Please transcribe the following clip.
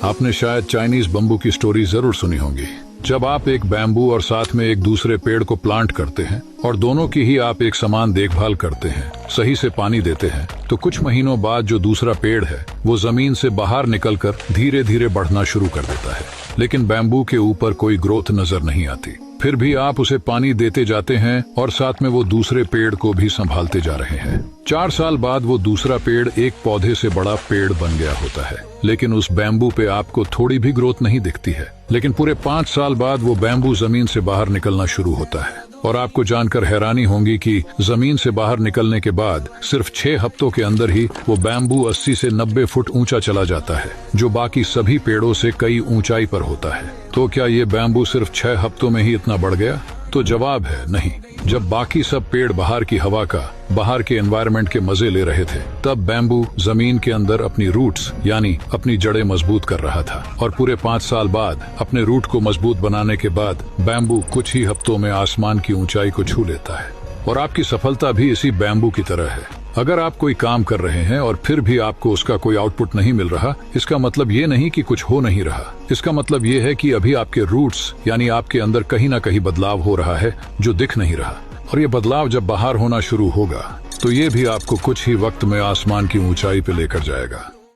आपने शायद Chinese bamboo की स्टोरी जरूर सुनी होगी। जब आप एक बैम्बू और साथ में एक दूसरे पेड़ को प्लांट करते हैं और दोनों की ही आप एक समान देखभाल करते हैं, सही से पानी देते हैं, तो कुछ महीनों बाद जो दूसरा पेड़ है वो जमीन से बाहर निकलकर धीरे धीरे बढ़ना शुरू कर देता है। लेकिन बैम्बू के ऊपर कोई ग्रोथ नजर नहीं आती। फिर भी आप उसे पानी देते जाते हैं और साथ में वो दूसरे पेड़ को भी संभालते जा रहे हैं। 4 साल बाद वो दूसरा पेड़ एक पौधे से बड़ा पेड़ बन गया होता है, लेकिन उस बैम्बू पे आपको थोड़ी भी ग्रोथ नहीं दिखती है। लेकिन पूरे 5 साल बाद वो बैम्बू जमीन से बाहर निकलना शुरू होता है और आपको जानकर हैरानी होगी कि जमीन से बाहर निकलने के बाद सिर्फ 6 हफ्तों के अंदर ही वो बैम्बू 80 से 90 फुट ऊंचा चला जाता है, जो बाकी सभी पेड़ों से कई ऊंचाई पर होता है। तो क्या ये बैम्बू सिर्फ 6 हफ्तों में ही इतना बढ़ गया? तो जवाब है नहीं। जब बाकी सब पेड़ बाहर की हवा का, बाहर के एनवायरनमेंट के मजे ले रहे थे, तब बैम्बू जमीन के अंदर अपनी रूट्स यानी अपनी जड़ें मजबूत कर रहा था। और पूरे 5 साल बाद अपने रूट को मजबूत बनाने के बाद बैम्बू कुछ ही हफ्तों में आसमान की ऊंचाई को छू लेता है। और आपकी सफलता भी इसी बैम्बू की तरह है। अगर आप कोई काम कर रहे हैं और फिर भी आपको उसका कोई आउटपुट नहीं मिल रहा, इसका मतलब ये नहीं कि कुछ हो नहीं रहा। इसका मतलब ये है कि अभी आपके रूट्स यानी आपके अंदर कहीं ना कहीं बदलाव हो रहा है जो दिख नहीं रहा। और ये बदलाव जब बाहर होना शुरू होगा तो ये भी आपको कुछ ही वक्त में आसमान की ऊंचाई पे लेकर जाएगा।